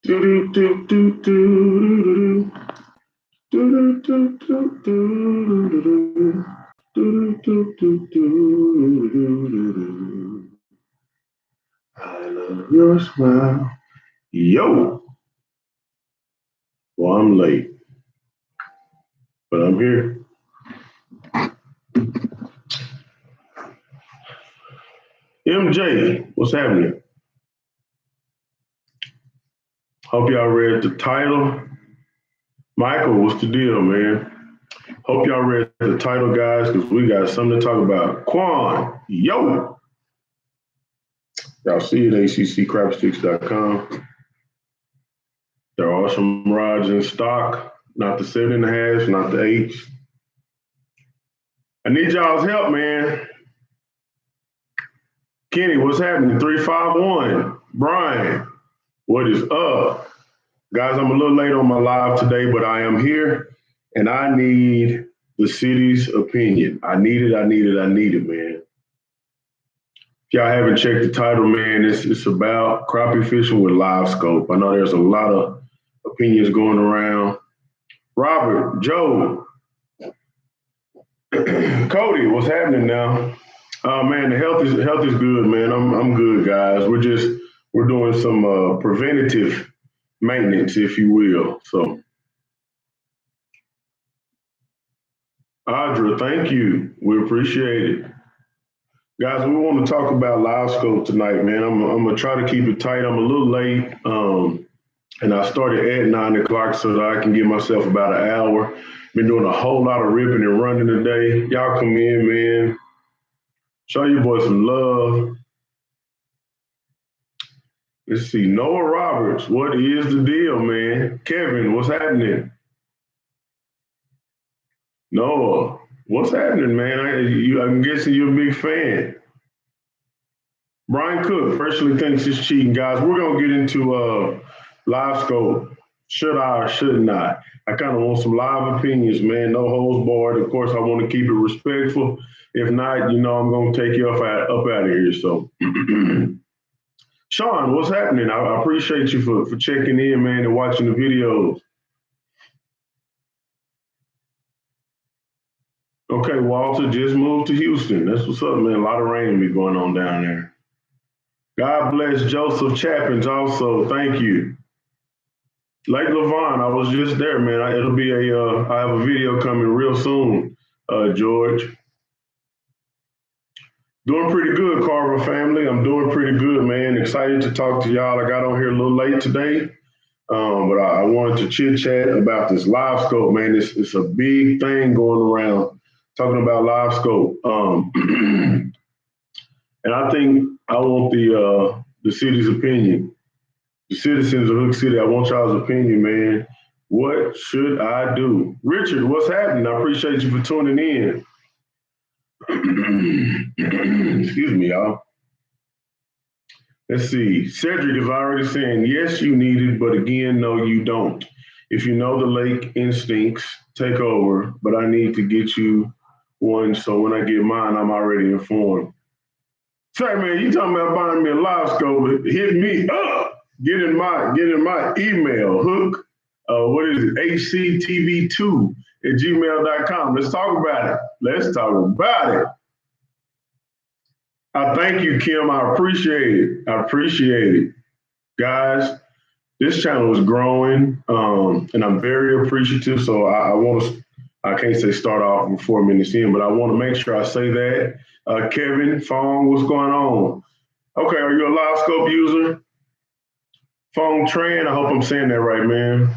I love your smile. Yo, well, I'm late, but I'm here. MJ, what's happening? Hope y'all read the title. Michael, what's the deal, man? Hope y'all read the title, guys, because we got something to talk about. Quan, yo. Y'all see it, accccrapsticks.com. There are some rods in stock, not the 7.5, not the 8s. I need y'all's help, man. Kenny, what's happening? 351. Brian, what is up? Guys, I'm a little late on my live today, but I am here and I need the city's opinion. I need it, man. If y'all haven't checked the title, man, it's about crappie fishing with Livescope. I know there's a lot of opinions going around. Robert, Joe, Cody, what's happening now? Man, the health is good, man. I'm good, guys. We're doing some preventative maintenance, if you will. So, Audra, thank you. We appreciate it. Guys, we want to talk about Livescope tonight, man. I'm gonna try to keep it tight. I'm a little late, and I started at 9 o'clock so that I can give myself about an hour. Been doing a whole lot of ripping and running today. Y'all come in, man. Show your boy some love. Let's see, Noah Roberts, what is the deal, man? Kevin, what's happening? Noah, what's happening, man? I'm guessing you're a big fan. Brian Cook personally thinks it's cheating, guys. We're gonna get into Livescope. Should I or should not? I kind of want some live opinions, man. No holds barred. Of course, I want to keep it respectful. If not, I'm gonna take you up out of here. So, Sean, what's happening? I appreciate you for checking in, man, and watching the videos. Okay, Walter just moved to Houston. That's what's up, man. A lot of rain be going on down there. God bless Joseph Chappins also. Thank you. Lake Levon, I was just there, man. I have a video coming real soon, George. Doing pretty good, Carver family. I'm doing pretty good, man. Excited to talk to y'all. I got on here a little late today, but I wanted to chit chat about this Livescope, man. It's a big thing going around talking about Livescope. And I think I want the city's opinion. The citizens of Hook City, I want y'all's opinion, man. What should I do? Richard, what's happening? I appreciate you for tuning in. Excuse me, y'all. Let's see. Cedric is already saying, yes, you need it, but again, no, you don't. If you know the lake instincts, take over, but I need to get you one so when I get mine, I'm already informed. Say, man, you talking about buying me a Livescope, hit me up. Get in my email, hook, what is it, hctv2@gmail.com. Let's talk about it. I thank you, Kim. I appreciate it. Guys, this channel is growing, and I'm very appreciative. So I can't say start off with 4 minutes in, but I want to make sure I say that. Kevin Fong, what's going on? Okay, are you a Livescope user? Fong Tran, I hope I'm saying that right, man.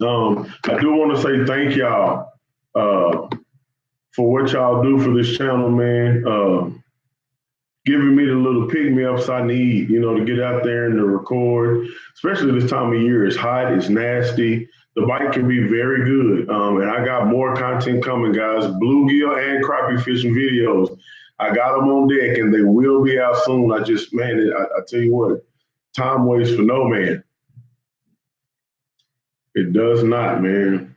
I do want to say thank y'all for what y'all do for this channel, man. Giving me the little pick-me-ups I need, to get out there and to record, especially this time of year. It's hot, it's nasty. The bite can be very good. And I got more content coming, guys. Bluegill and crappie fishing videos. I got them on deck and they will be out soon. I tell you what, time waits for no man. It does not, man.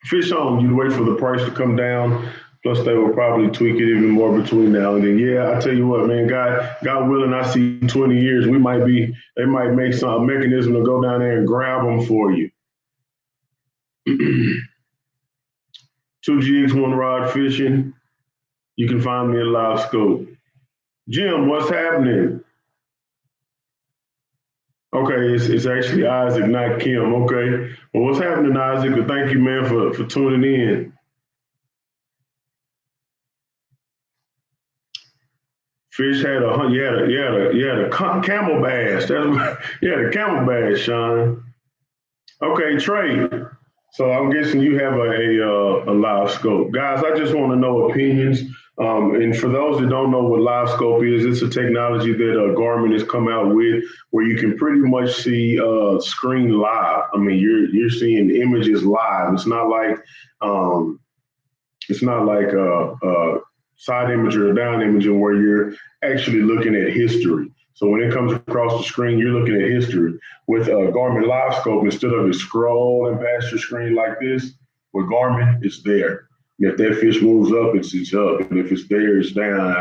Fish on, you wait for the price to come down. Plus, they will probably tweak it even more between now and then. Yeah, I tell you what, man. God willing, I see 20 years. They might make some a mechanism to go down there and grab them for you. Two jigs, one rod fishing. You can find me at Livescope. Jim, what's happening? Okay, it's actually Isaac, not Kim. Okay. Well, what's happening, Isaac? But thank you, man, for tuning in. Fish had a camel bass. The camel bass, Sean. Okay, Trey. So I'm guessing you have a live scope, guys. I just want to know opinions. And for those that don't know what live scope is, it's a technology that Garmin has come out with, where you can pretty much see screen live. I mean, you're seeing images live. Um, it's not like side image or down imaging where you're actually looking at history. So when it comes across the screen, you're looking at history. With Garmin Live Scope, instead of it scrolling past your screen like this, with Garmin, it's there. And if that fish moves up, it's up. And if it's there, it's down.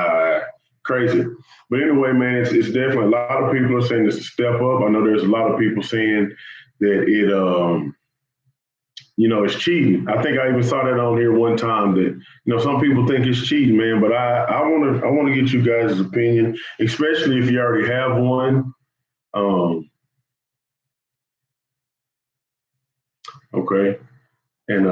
Crazy. But anyway, man, it's definitely, a lot of people are saying it's a step up. I know there's a lot of people saying that it's cheating. I think I even saw that on here one time that, some people think it's cheating, man, but I want to get you guys' opinion, especially if you already have one. Okay. And,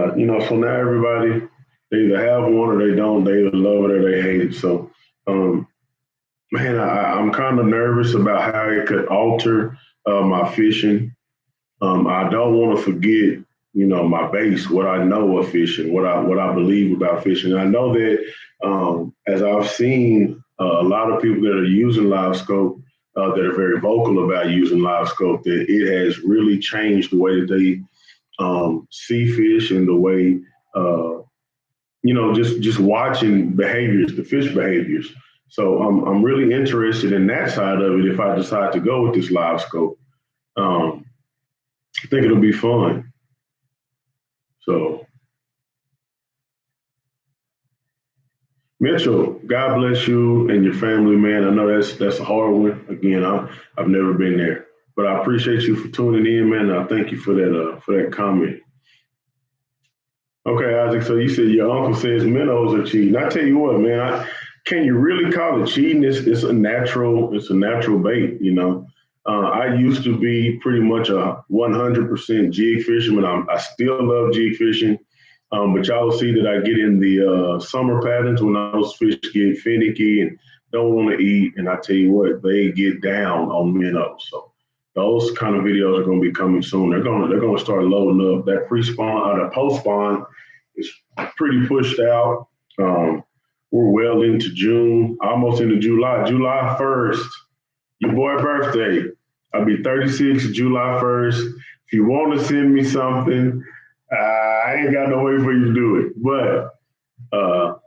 so now everybody, they either have one or they don't. They either love it or they hate it. So, man, I'm kind of nervous about how it could alter my fishing. I don't want to forget, my base, what I know of fishing, what I believe about fishing. I know that as I've seen a lot of people that are using LiveScope that are very vocal about using LiveScope, that it has really changed the way that they see fish and the way just watching behaviors, the fish behaviors. So I'm really interested in that side of it if I decide to go with this LiveScope. I think it'll be fun. So, Mitchell, God bless you and your family, man. I know that's a hard one. Again, I've never been there, but I appreciate you for tuning in, man. And I thank you for that comment. Okay, Isaac. So you said your uncle says minnows are cheating. I tell you what, man. Can you really call it cheating? It's a natural bait. I used to be pretty much a 100% jig fisherman. I still love jig fishing. But y'all see that I get in the summer patterns when those fish get finicky and don't want to eat. And I tell you what, they get down on minnows. So those kind of videos are going to be coming soon. They're going to start loading up. That pre-spawn or the post-spawn is pretty pushed out. We're well into June, almost into July. July 1st, your boy birthday. I'll be 36 July 1st. If you want to send me something, I ain't got no way for you to do it, but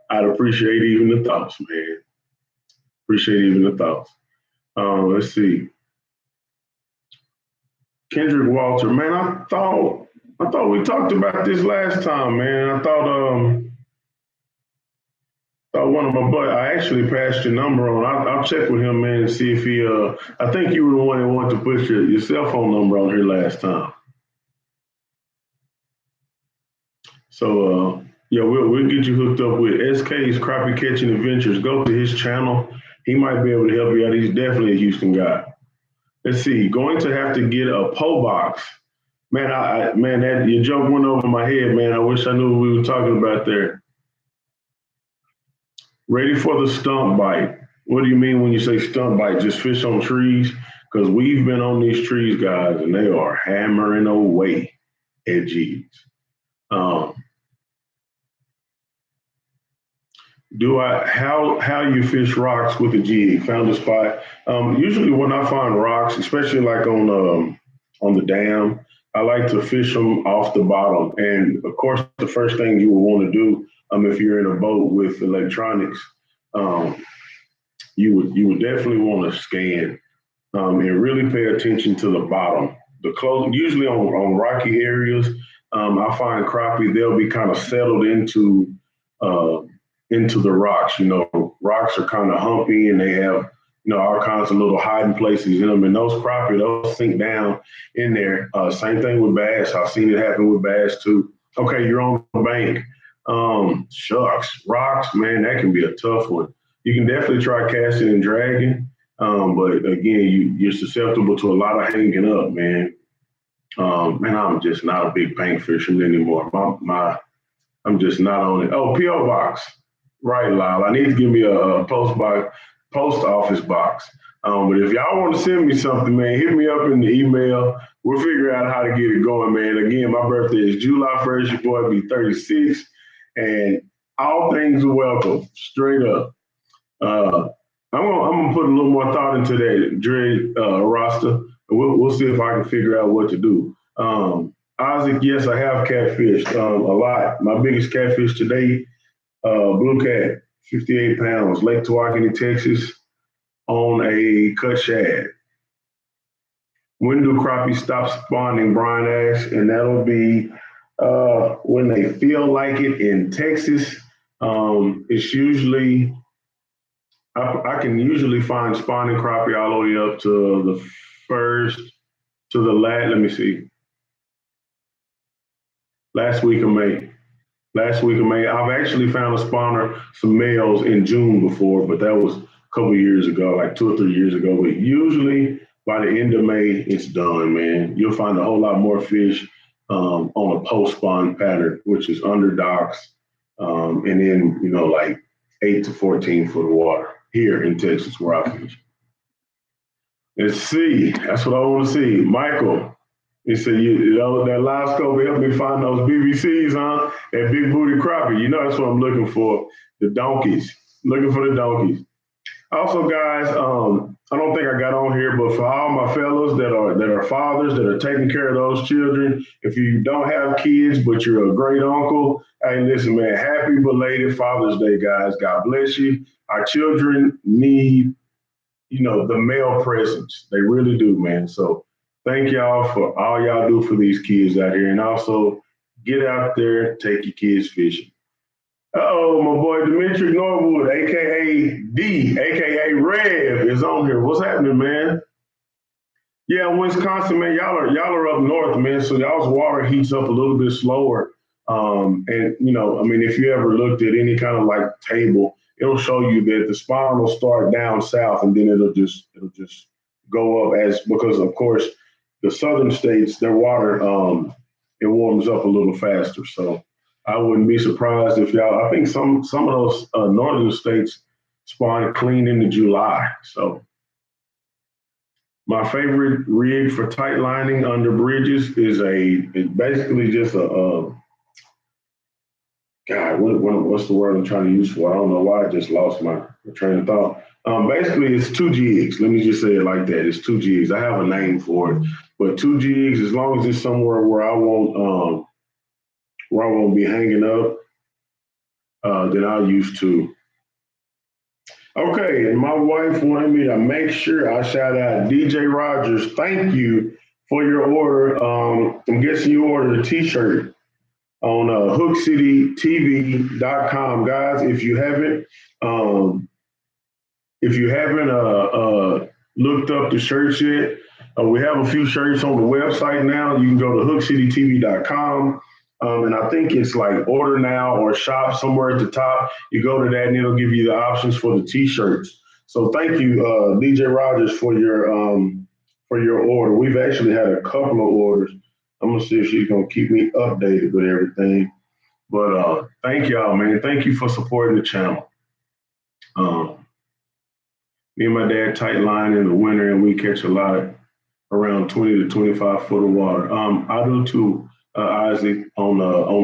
I'd appreciate even the thoughts, man. Appreciate even the thoughts. Let's see. Kendrick Walter, man, I thought we talked about this last time, man. I thought one of my buddies, I actually passed your number on. I'll check with him, man, and see if he. I think you were the one that wanted to put your cell phone number on here last time. So yeah, we'll get you hooked up with SK's Crappie Catching Adventures. Go to his channel. He might be able to help you out. He's definitely a Houston guy. Let's see. Going to have to get a PO box. Man, that your joke went over my head, man. I wish I knew what we were talking about there. Ready for the stump bite. What do you mean when you say stump bite? Just fish on trees? Because we've been on these trees, guys, and they are hammering away at jigs. How you fish rocks with a jig? Found a spot. Usually when I find rocks, especially like on the dam, I like to fish them off the bottom. And of course, the first thing you will want to do, if you're in a boat with electronics, you would definitely want to scan and really pay attention to the bottom. Usually on rocky areas, I find crappie, they'll be kind of settled into into the rocks. Rocks are kind of humpy and they have, all kinds of little hiding places in them. And those crappie, those sink down in there. Same thing with bass. I've seen it happen with bass too. Okay, you're on the bank. Shucks, rocks, man, that can be a tough one. You can definitely try casting and dragging. But again, you're susceptible to a lot of hanging up, man. Man, I'm just not a big bank fisherman anymore. I'm just not on it. Oh, PO box, right, Lyle? I need to give me a post office box. But if y'all want to send me something, man, hit me up in the email. We'll figure out how to get it going, man. Again, my birthday is July 1st. Your boy be 36, and all things are welcome. Straight up. Uh, I'm gonna put a little more thought into that Dre roster. We'll see if I can figure out what to do. Isaac, yes, I have catfished a lot. My biggest catfish today, blue cat, 58 pounds, Lake Tawakoni, Texas, on a cut shad. When do crappie stop spawning? Brian asks, and that'll be when they feel like it in Texas. It's usually I can usually find spawning crappie all the way up to the first to the last. Let me see. Last week of May. Last week of May. I've actually found a spawner, some males in June before, but that was a couple of years ago, like 2 or 3 years ago. But usually by the end of May, it's done, man. You'll find a whole lot more fish on a post spawn pattern, which is under docks, and then like 8 to 14 foot of water here in Texas where I fish. Let's see. That's what I want to see. Michael, he said, that Livescope helped me find those BBCs, huh? That big booty crappie. That's what I'm looking for. The donkeys. Looking for the donkeys. Also, guys, I don't think I got on here, but for all my fellows that are fathers that are taking care of those children, if you don't have kids but you're a great uncle, hey, listen, man, happy belated Father's Day, guys. God bless you. Our children need the male presence. They really do, man. So thank y'all for all y'all do for these kids out here. And also get out there, take your kids fishing. Uh-oh, my boy Dimitri Norwood, aka D, aka Rev, is on here. What's happening, man? Yeah, Wisconsin, man, y'all are up north, man. So y'all's water heats up a little bit slower. And I mean, if you ever looked at any kind of like table, it'll show you that the spawn will start down south and then it'll just go up because of course the southern states, their water it warms up a little faster. So I wouldn't be surprised if y'all. I think some of those northern states spawn clean into July. So my favorite rig for tight lining under bridges is it's basically just a God, what's the word I'm trying to use for? I don't know why I just lost my train of thought. Basically, it's two jigs. Let me just say it like that. It's two jigs. I have a name for it, but two jigs. As long as it's somewhere where I won't be hanging up, then I'll use two. Okay, and my wife wanted me to make sure I shout out DJ Rogers. Thank you for your order. I'm guessing you ordered a T-shirt on hookcitytv.com, guys. Um, if you haven't looked up the shirts yet, we have a few shirts on the website now. You can go to hookcitytv.com. And I think it's like order now or shop somewhere at the top. You go to that and it'll give you the options for the T-shirts. So thank you, DJ Rogers, for your order. We've actually had a couple of orders. I'm gonna see if she's gonna keep me updated with everything. But thank y'all, man. Thank you for supporting the channel. Me and my dad tight line in the winter, and we catch a lot around 20 to 25 foot of water. I do too, Isaac, on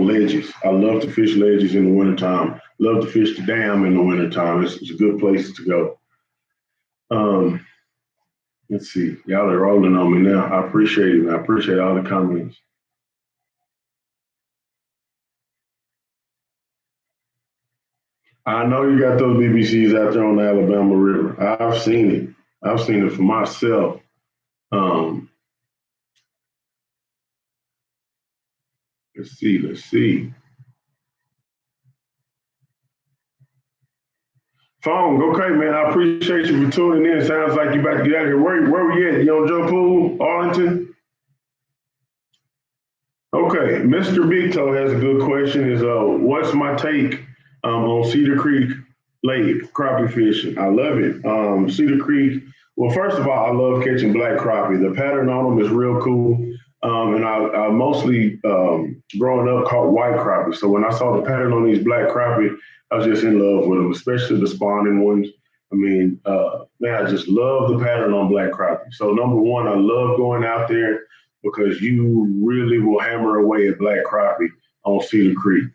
ledges. I love to fish ledges in the wintertime. Love to fish the dam in the wintertime. It's a good place to go. Let's see. Y'all are rolling on me now. I appreciate it. I appreciate all the comments. I know you got those BBCs out there on the Alabama River. I've seen it. I've seen it for myself. Um, let's see. Phone, okay, man. I appreciate you for tuning in. Sounds like you about to get out of here. Where we at? You on Joe Pool, Arlington? Okay, Mr. Big Toe has a good question. Is what's my take on Cedar Creek Lake crappie fishing? I love it. Cedar Creek. Well, first of all, I love catching black crappie. The pattern on them is real cool. And I mostly growing up caught white crappie. So when I saw the pattern on these black crappie, I was just in love with them, especially the spawning ones. I mean, man, I just love the pattern on black crappie. So number one, I love going out there because you really will hammer away at black crappie on Cedar Creek.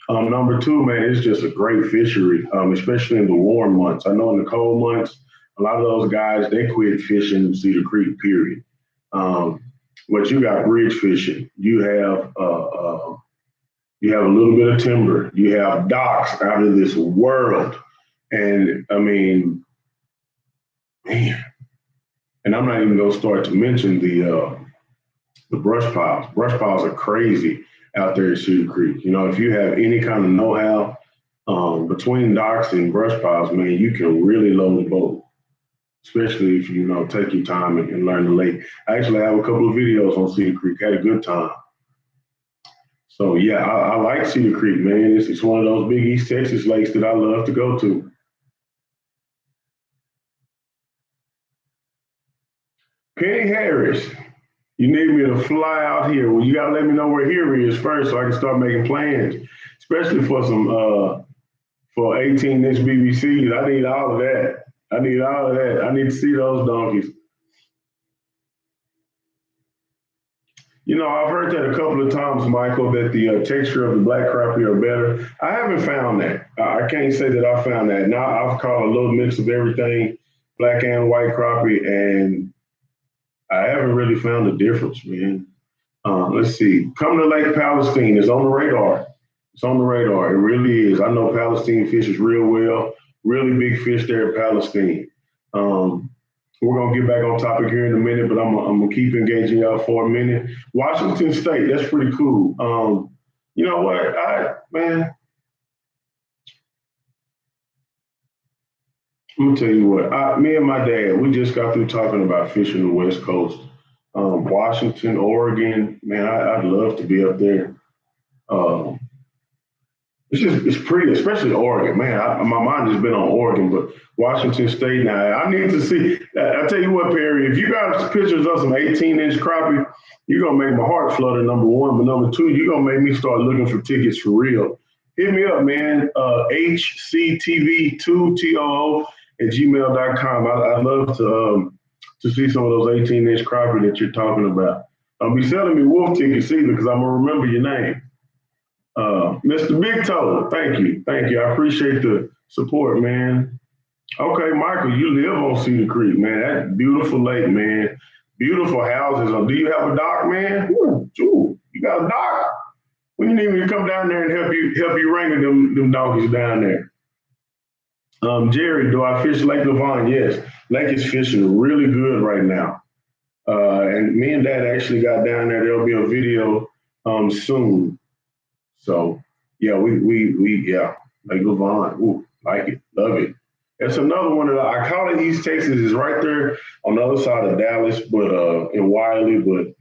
Number two, man, it's just a great fishery, especially in the warm months. I know in the cold months, a lot of those guys, they quit fishing in Cedar Creek, period. Um, but you got bridge fishing. You have a little bit of timber. You have docks out of this world. And I mean, man, and I'm not even gonna start to mention the brush piles. Brush piles are crazy out there at Cedar Creek. You know, if you have any kind of know-how between docks and brush piles, man, you can really load the boat, especially if you know take your time and learn the lake. I actually have a couple of videos on Cedar Creek. Had a good time. So yeah, I like Cedar Creek, man. It's one of those big East Texas lakes that I love to go to. Penny Harris, you need me to fly out here. Well, you gotta let me know where here is first so I can start making plans, especially for some for 18-inch BBCs. I need all of that. I need all of that. I need to see those donkeys. You know, I've heard that a couple of times, Michael, that the texture of the black crappie are better. I haven't found that. I can't say that I found that. Now I've caught a little mix of everything, black and white crappie, and I haven't really found the difference, man. Let's see. Come to Lake Palestine. It's on the radar. It's on the radar. It really is. I know Palestine fishes real well. Really big fish there at Palestine. Um, we're gonna get back on topic here in a minute, but I'm gonna keep engaging y'all for a minute. Washington State, that's pretty cool. You know what, man, I'm gonna tell you what. Me and my dad, we just got through talking about fishing the West Coast, Washington, Oregon. Man, I'd love to be up there. Um, it's pretty, especially Oregon, man. My mind has been on Oregon, but Washington State now. I need to see. I tell you what, Perry, if you got pictures of some 18-inch crappie, you're gonna make my heart flutter. Number one, but number two, you're gonna make me start looking for tickets for real. Hit me up, man. HCTV2TOO at gmail.com. I'd love to see some of those 18-inch crappie that you're talking about. Don't be selling me wolf tickets either, because I'm gonna remember your name. Mr. Big Toe, thank you. Thank you. I appreciate the support, man. Okay, Michael, you live on Cedar Creek, man. That beautiful lake, man. Beautiful houses. Do you have a dock, man? Ooh, you got a dock? We need me to come down there and help you wrangle them donkeys down there. Jerry, do I fish Lake Levon? Yes. Lake is fishing really good right now. And me and Dad actually got down there. There'll be a video soon. So yeah, we yeah, Lake Levon. Ooh, like it, love it. It's another one that I call it East Texas. Is right there on the other side of Dallas, but in Wiley, but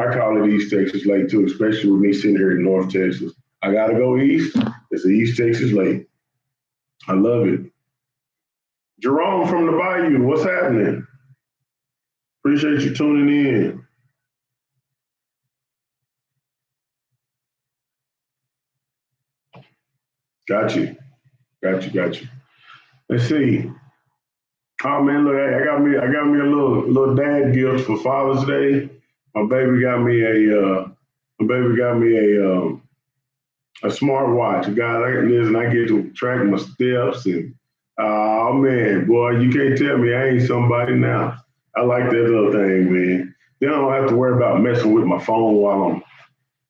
I call it East Texas Lake too, especially with me sitting here in North Texas. I gotta go east. It's the East Texas Lake. I love it. Jerome from the Bayou, what's happening? Appreciate you tuning in. Got you. Got you. Got you. Let's see. Oh man, look, I got me a little dad gift for Father's Day. My baby got me a smartwatch. Guys, I get to track my steps and oh man, boy, you can't tell me I ain't somebody now. I like that little thing, man. Then I don't have to worry about messing with my phone while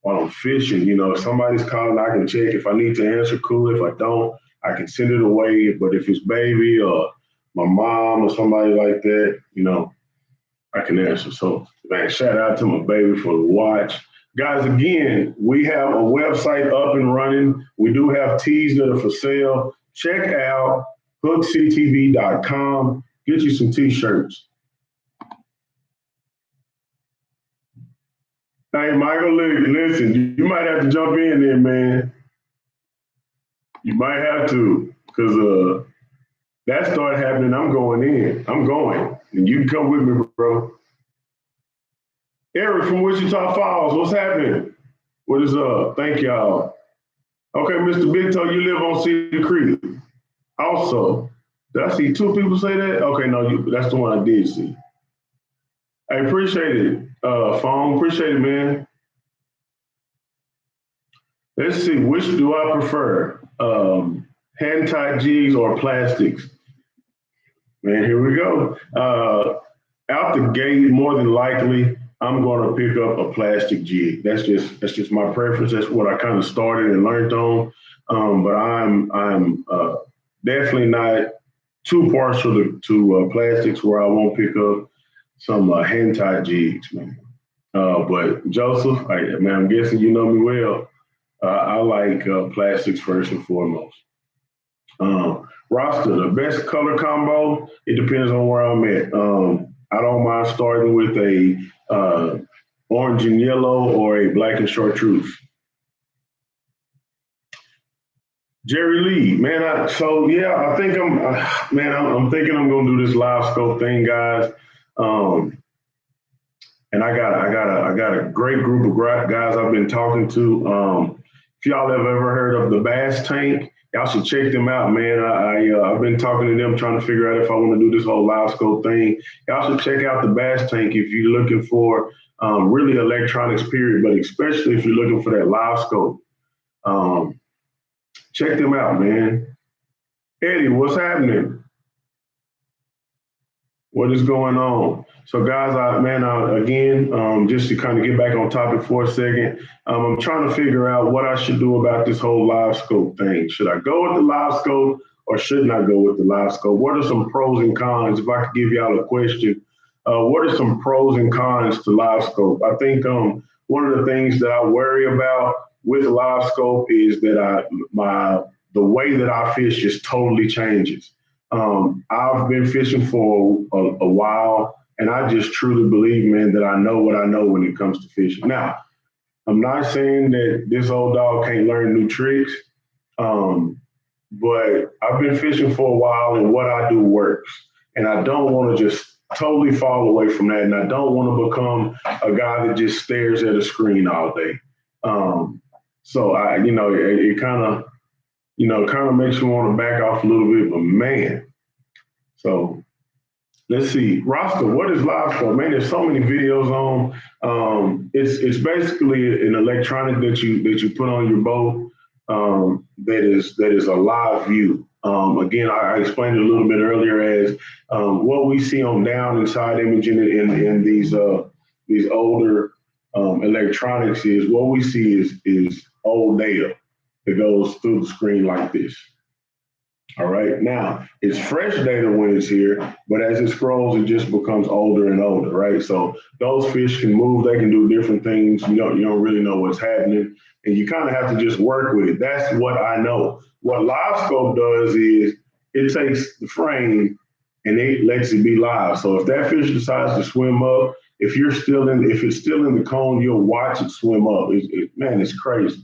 I'm fishing. You know, if somebody's calling, I can check. If I need to answer, cool. If I don't, I can send it away. But if it's baby or my mom or somebody like that, you know, I can answer. So, man, shout out to my baby for the watch. Guys, again, we have a website up and running. We do have teas that are for sale. Check out hookcitytv.com. Get you some t-shirts. Hey, Michael, listen, you might have to jump in there, man. You might have to, because that started happening. I'm going in. I'm going. And you can come with me, bro. Eric from Wichita Falls, what's happening? What is up? Thank y'all. Okay, Mr. Big Toe, you live on Cedar Creek. Also, did I see two people say that? Okay, no, that's the one I did see. I appreciate it, Phone. Appreciate it, man. Let's see, which do I prefer? Hand-tied jigs or plastics? Man, here we go. Out the gate, more than likely, I'm going to pick up a plastic jig. That's just my preference. That's what I kind of started and learned on. But I'm definitely not too partial to plastics where I won't pick up some hand tied jigs, man. But Joseph, man, I'm guessing you know me well. I like plastics first and foremost. Roster, the best color combo, it depends on where I'm at. I don't mind starting with a orange and yellow or a black and chartreuse. Jerry Lee, man. I think I'm thinking I'm gonna do this Livescope thing, guys. Um, and I got a great group of guys I've been talking to. If y'all have ever heard of the Bass Tank, y'all should check them out, man. I've been talking to them, trying to figure out if I want to do this whole Livescope thing. Y'all should check out the Bass Tank if you're looking for really electronics, period, but especially if you're looking for that Livescope. Um, check them out, man. Eddie, what's happening? What is going on? So, guys, again, just to kind of get back on topic for a second, I'm trying to figure out what I should do about this whole Livescope thing. Should I go with the Livescope or shouldn't I go with the Livescope? What are some pros and cons? If I could give y'all a question, what are some pros and cons to Livescope? I think one of the things that I worry about with Livescope is that the way that I fish just totally changes. I've been fishing for a while, and I just truly believe, man, that I know what I know when it comes to fishing. Now, I'm not saying that this old dog can't learn new tricks, but I've been fishing for a while, and what I do works. And I don't want to just totally fall away from that, and I don't want to become a guy that just stares at a screen all day. So it kind of makes me want to back off a little bit, but man. So let's see, roster. What is Livescope? Man, there's so many videos on. It's basically an electronic that you put on your boat that is a live view. Again, I explained it a little bit earlier as what we see on down inside imaging in these older electronics is what we see is old data that goes through the screen like this. All right. Now it's fresh data when it's here, but as it scrolls, it just becomes older and older, right? So those fish can move, they can do different things. You don't really know what's happening, and you kind of have to just work with it. That's what I know. What Livescope does is it takes the frame and it lets it be live. So if that fish decides to swim up, if it's still in the cone, you'll watch it swim up. Man, it's crazy.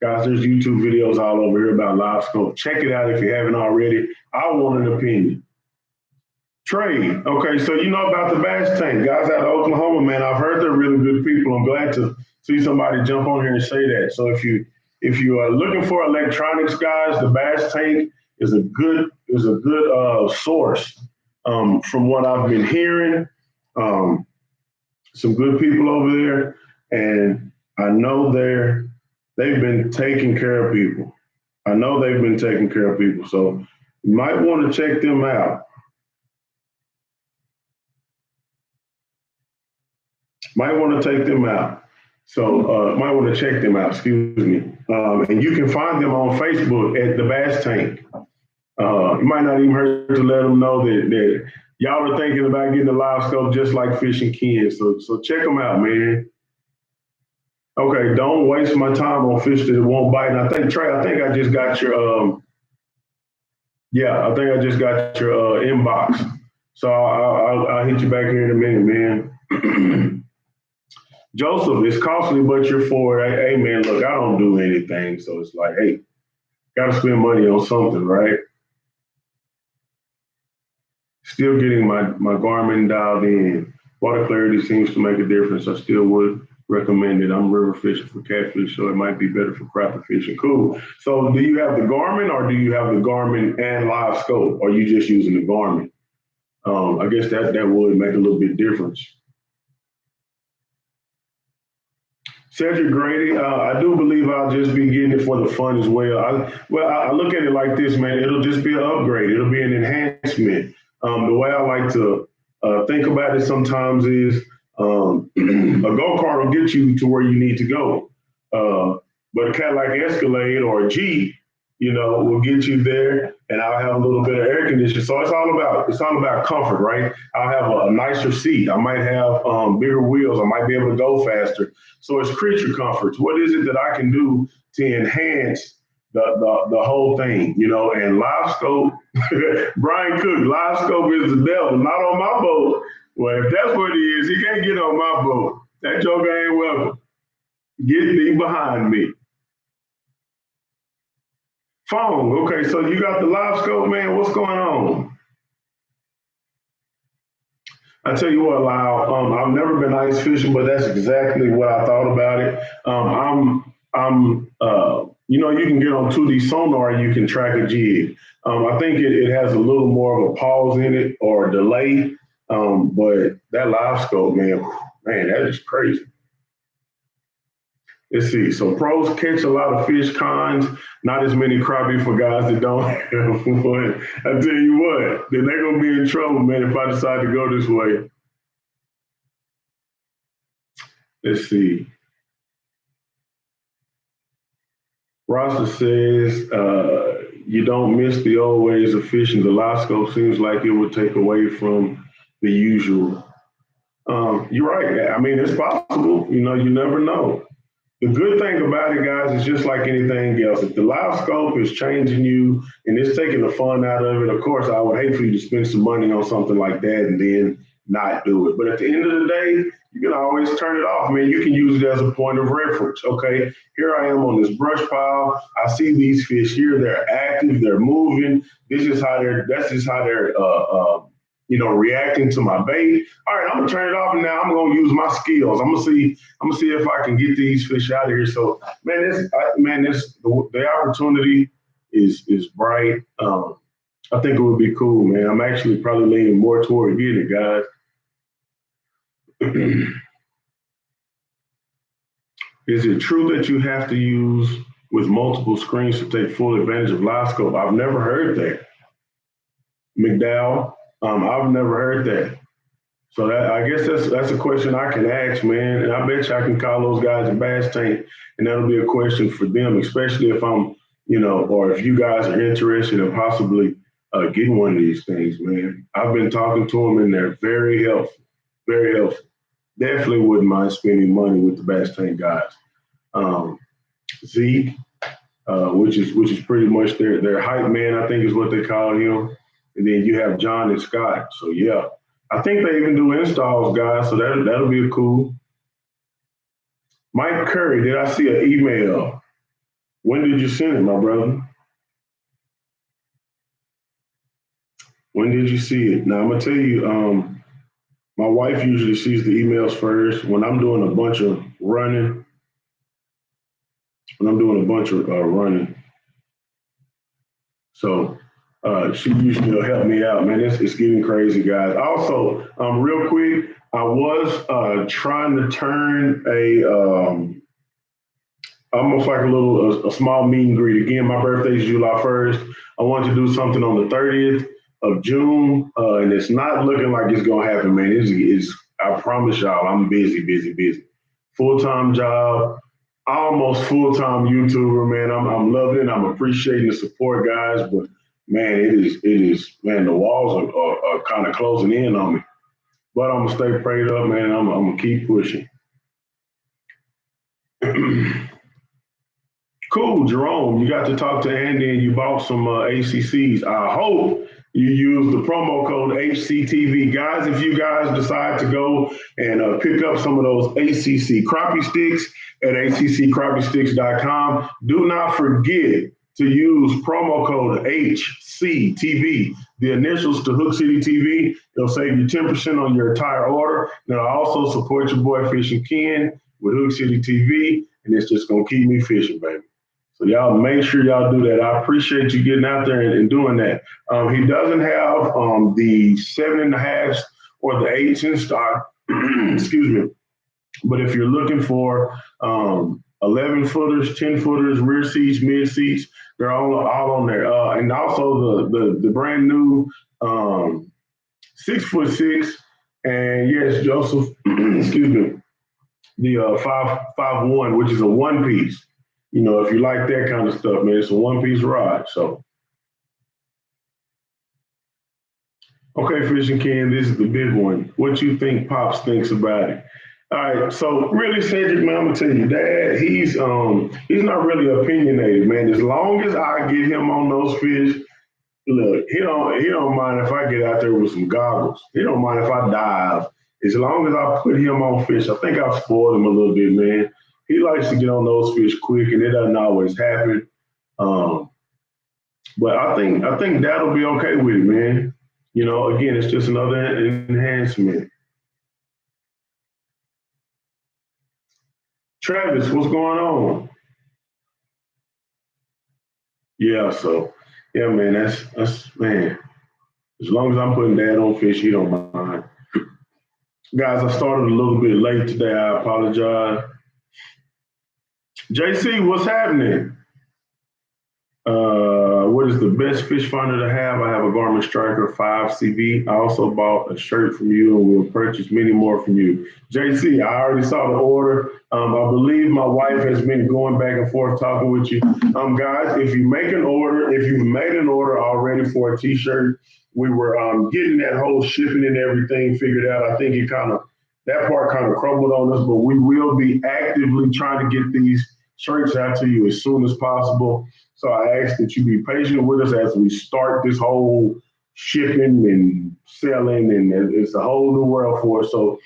Guys, there's YouTube videos all over here about Livescope. Check it out if you haven't already. I want an opinion. Trey, okay, so you know about the Bass Tank. Guys out of Oklahoma, man, I've heard they're really good people. I'm glad to see somebody jump on here and say that. So if you are looking for electronics, guys, the Bass Tank is a good source from what I've been hearing. Some good people over there, and I know they've been taking care of people. I know they've been taking care of people. So you might want to check them out. Might want to take them out. So might want to check them out, excuse me. And you can find them on Facebook at the Bass Tank. You might not even hurt to let them know that y'all are thinking about getting a Livescope just like Fishing Ken. So check them out, man. Okay, don't waste my time on fish that won't bite. And I think, Trey, I just got your Yeah, I think I just got your inbox. So I'll hit you back here in a minute, man. Joseph, it's costly, but you're for it. Hey, man, look, I don't do anything. So it's like, hey, got to spend money on something, right? Still getting my Garmin dialed in. Water clarity seems to make a difference. I still would recommend it. I'm river fishing for catfish, so it might be better for crappie fishing. Cool. So do you have the Garmin or do you have the Garmin and Livescope? Or are you just using the Garmin? I guess that would make a little bit difference. Cedric Grady, I do believe I'll just be getting it for the fun as well. I look at it like this, man. It'll just be an upgrade. It'll be an enhancement. The way I like to think about it sometimes is a go kart will get you to where you need to go, but a Cadillac Escalade or a Jeep, will get you there, and I'll have a little bit of air conditioning. So it's all about comfort, right? I'll have a nicer seat. I might have bigger wheels. I might be able to go faster. So it's creature comforts. What is it that I can do to enhance the whole thing? And live scope, Brian Cook, live scope is the devil, not on my boat. Well, if that's what it is, he can't get on my boat. That joker ain't welcome. Get thee behind me. Phone. Okay, so you got the live scope, man. What's going on? I tell you what, Lyle. I've never been ice fishing, but that's exactly what I thought about it. You can get on 2D sonar. You can track a jig. I think it has a little more of a pause in it or a delay. But that live scope, man, that is crazy. Let's see. So pros catch a lot of fish, cons, not as many crappie for guys that don't have one. I tell you what, then they're gonna be in trouble, man, if I decide to go this way. Let's see. Rasta says you don't miss the old ways of fishing. The live scope seems like it would take away from the usual. You're right. I mean, it's possible. You never know. The good thing about it, guys, is just like anything else. If the live scope is changing you and it's taking the fun out of it, of course, I would hate for you to spend some money on something like that and then not do it. But at the end of the day, you can always turn it off, man. You can use it as a point of reference. Okay, here I am on this brush pile. I see these fish here. They're active. They're moving. That's just how they're reacting to my bait. All right, I'm gonna turn it off, and now I'm gonna use my skills. I'm gonna see if I can get these fish out of here. So, the opportunity is bright. I think it would be cool, man. I'm actually probably leaning more toward getting it, guys. Is it true that you have to use with multiple screens to take full advantage of live scope? I've never heard that, McDowell. I've never heard that. So I guess that's a question I can ask, man. And I bet you I can call those guys a bass tank, and that'll be a question for them, especially if or if you guys are interested in possibly getting one of these things, man. I've been talking to them, and they're very helpful, very helpful. Definitely wouldn't mind spending money with the bass tank guys. Um, Zeke, which is pretty much their hype man, I think is what they call him. And then you have John and Scott. So yeah, I think they even do installs, guys. So that'll be a cool. Mike Curry, did I see an email? When did you send it, my brother? When did you see it? Now I'm gonna tell you, my wife usually sees the emails first. When I'm doing a bunch of running, so she usually will help me out, man. It's getting crazy, guys. Also, real quick, I was trying to turn almost like a small meet and greet. Again, my birthday is July 1st. I wanted to do something on the 30th of June, and it's not looking like it's gonna happen, man. It's I promise y'all, I'm busy, busy, busy. Full-time job, almost full-time YouTuber, man. I'm loving it. I'm appreciating the support, guys. But man, it is, man. The walls are kind of closing in on me. But I'm gonna stay prayed up, man. I'm gonna keep pushing. Cool, Jerome. You got to talk to Andy and you bought some ACCs. I hope you use the promo code HCTV. Guys, if you guys decide to go and pick up some of those ACC crappie sticks at accrappie do not forget to use promo code HCTV, the initials to Hook City TV. It'll save you 10% on your entire order. Now, I also support your boy Fishing Ken with Hook City TV, and it's just going to keep me fishing, baby. So y'all make sure y'all do that. I appreciate you getting out there and doing that. He doesn't have the 7.5s or the 8s in stock. Excuse me. But if you're looking for 11 footers, 10 footers, rear seats, mid seats, they're all on there. And also the brand new 6'6", and yes, Joseph, excuse me, the 5'1", which is a one piece. You know, if you like that kind of stuff, man, it's a one-piece rod. So, okay, Fishing Ken, this is the big one. What you think Pops thinks about it? All right, so really, Cedric, man, I'm gonna tell you, Dad, he's not really opinionated, man. As long as I get him on those fish, look, he don't mind if I get out there with some goggles. He don't mind if I dive. As long as I put him on fish, I think I've spoiled him a little bit, man. He likes to get on those fish quick, and it doesn't always happen. But I think that'll be okay with it, man. You know, again, it's just another enhancement. Travis, what's going on? Yeah, so yeah, man, that's man. As long as I'm putting Dad on fish, he don't mind. Guys, I started a little bit late today. I apologize. JC, what's happening? What is the best fish finder to have? I have a Garmin Striker 5 CB. I also bought a shirt from you and will purchase many more from you. JC, I already saw the order. I believe my wife has been going back and forth talking with you. Guys, if you've made an order already for a t-shirt, we were getting that whole shipping and everything figured out. I think that part kind of crumbled on us, but we will be actively trying to get these shirts out to you as soon as possible. So I ask that you be patient with us as we start this whole shipping and selling, and it's a whole new world for us. So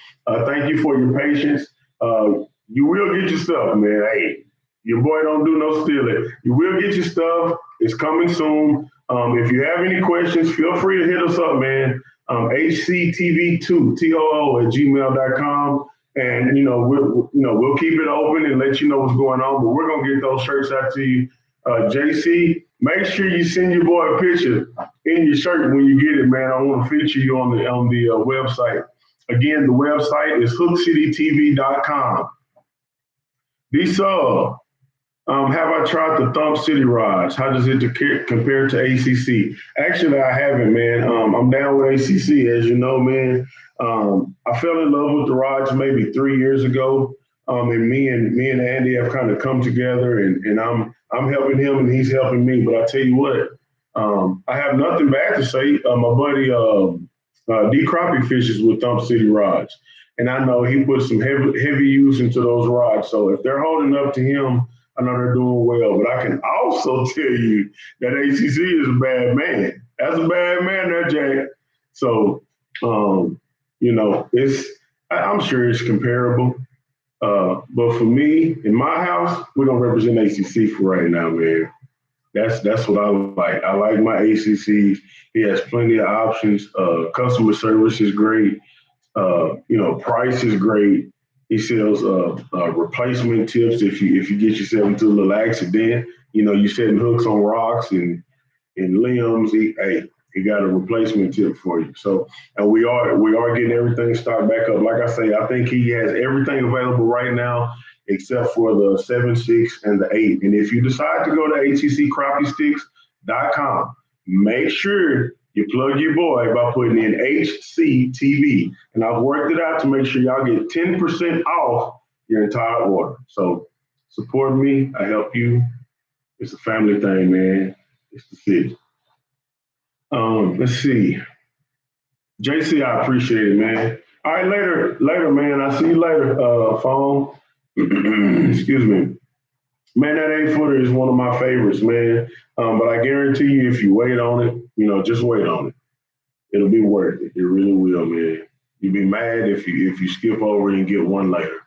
thank you for your patience. You will get your stuff, man. Hey, your boy don't do no stealing. You will get your stuff. It's coming soon. If you have any questions, feel free to hit us up, man. HCTV2, TOO at gmail.com. And, we'll keep it open and let you know what's going on. But we're going to get those shirts out to you. JC, make sure you send your boy a picture in your shirt when you get it, man. I want to feature you on the website. Again, the website is hookcitytv.com. D-Sub, have I tried the Thump City rods? How does it compare to ACC? Actually, I haven't, man. I'm down with ACC, as you know, man. I fell in love with the rods maybe 3 years ago, and me and Andy have kind of come together, and I'm helping him and he's helping me. But I tell you what, I have nothing bad to say. My buddy D Crappie fishes with Thump City rods, and I know he put some heavy use into those rods. So if they're holding up to him, I know they're doing well. But I can also tell you that ACC is a bad man. That's a bad man there, Jay. So I'm sure it's comparable. But for me, in my house, we're gonna represent ACC for right now, man. That's what I like. I like my ACC. He has plenty of options. Customer service is great. Price is great. He sells replacement tips if you get yourself into a little accident. You're setting hooks on rocks and limbs. He got a replacement tip for you. So, and we are getting everything started back up. Like I say, I think he has everything available right now except for the 7.6 and the 8. And if you decide to go to accrappiesticks.com, make sure you plug your boy by putting in HCTV. And I've worked it out to make sure y'all get 10% off your entire order. So support me. I help you. It's a family thing, man. It's the city. Let's see. JC, I appreciate it, man. All right, later, man. I'll see you later, phone. Excuse me. Man, that 8 footer is one of my favorites, man. But I guarantee you, if you wait on it, just wait on it. It'll be worth it. It really will, man. You'd be mad if you skip over it and get one later.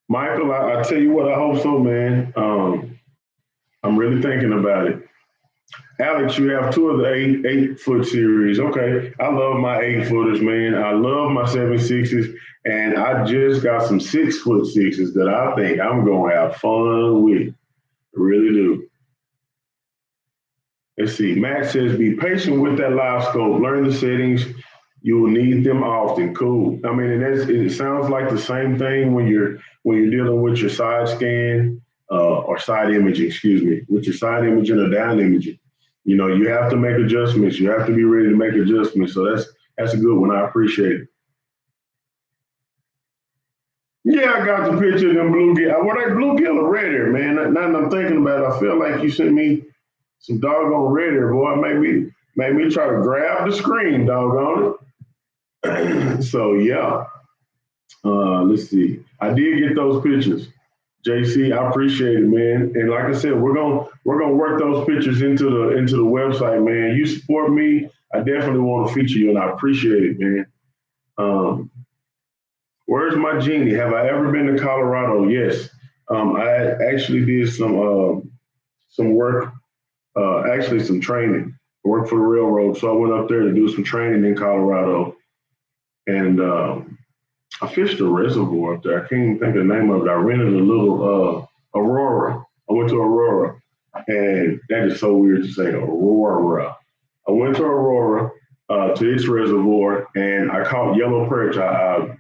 Michael, I tell you what, I hope so, man. I'm really thinking about it. Alex, you have two of the eight foot series. Okay. I love my 8 footers, man. I love my 7.6s. And I just got some 6 foot sixes that I think I'm gonna have fun with. I really do. Let's see. Matt says, be patient with that live scope. Learn the settings. You will need them often. Cool. I mean, and it sounds like the same thing when you're dealing with your side scan or side imaging, excuse me, with your side imaging or down imaging. You have to make adjustments. You have to be ready to make adjustments. So that's a good one. I appreciate it. Yeah, I got the picture of them bluegill. Well, that bluegill are red there, man. Now that I'm thinking about it, I feel like you sent me some doggone red there, boy. Made me try to grab the screen, doggone it. So yeah. Let's see. I did get those pictures. JC, I appreciate it, man. And like I said, we're gonna work those pictures into the website, man. You support me, I definitely want to feature you, and I appreciate it, man. Um, where's my genie? Have I ever been to Colorado? Yes. I actually did some work, actually some training. I worked for the railroad, so I went up there to do some training in Colorado, and I fished a reservoir up there. I can't even think of the name of it. I rented a little Aurora. I went to Aurora, and that is so weird to say, Aurora. I went to Aurora to its reservoir, and I caught yellow perch. I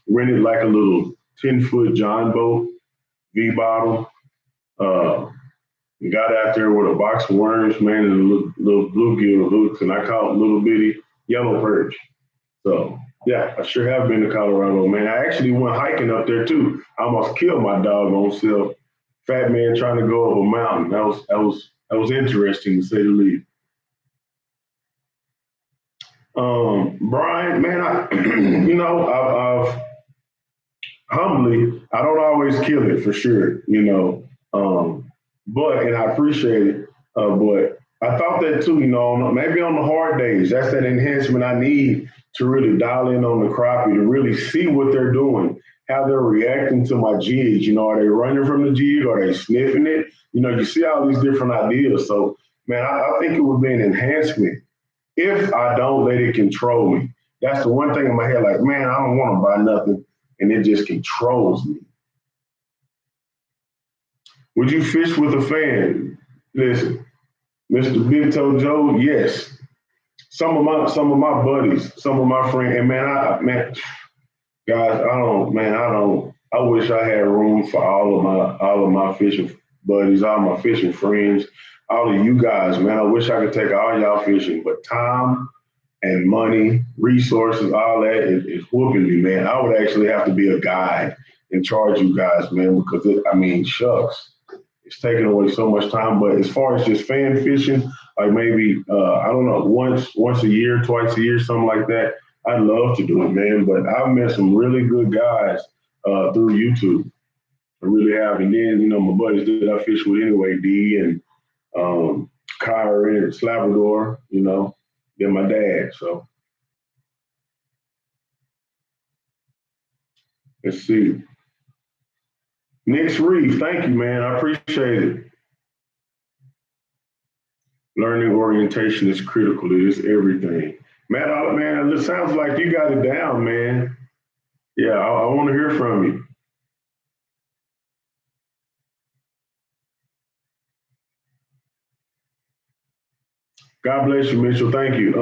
rented like a little 10-foot John boat, V bottom. Uh, Got out there with a box of worms, man, and a little bluegill hooks, and I caught little bitty yellow perch. So yeah, I sure have been to Colorado, man. I actually went hiking up there too. I almost killed my doggone self. Fat man trying to go up a mountain. That was interesting to say the least. Brian, man, I've humbly, I don't always kill it for sure. But and I appreciate it. But I thought that too, maybe on the hard days, that's that enhancement I need to really dial in on the crappie to really see what they're doing, how they're reacting to my jigs. Are they running from the jig? Are they sniffing it? You see all these different ideas. So, man, I think it would be an enhancement if I don't let it control me. That's the one thing in my head, like, man, I don't want to buy nothing, and it just controls me. Would you fish with a fan? Listen, Mr. Big Toe Joe, yes. Some of my buddies, some of my friends, and man, guys, I wish I had room for all of my fishing buddies, all my fishing friends, all of you guys, man. I wish I could take all y'all fishing, but time and money, resources, all that is whooping me, man. I would actually have to be a guide and charge you guys, man, because shucks, it's taking away so much time. But as far as just fan fishing, like maybe I don't know, once a year, twice a year, something like that, I'd love to do it, man. But I've met some really good guys through YouTube. I really have. And then, my buddies that I fish with anyway, D and Kyrie and Labrador, then my dad. So let's see. Nick's Reef, thank you, man. I appreciate it. Learning orientation is critical. It is everything. Man, it sounds like you got it down, man. Yeah, I want to hear from you. God bless you, Mitchell. Thank you.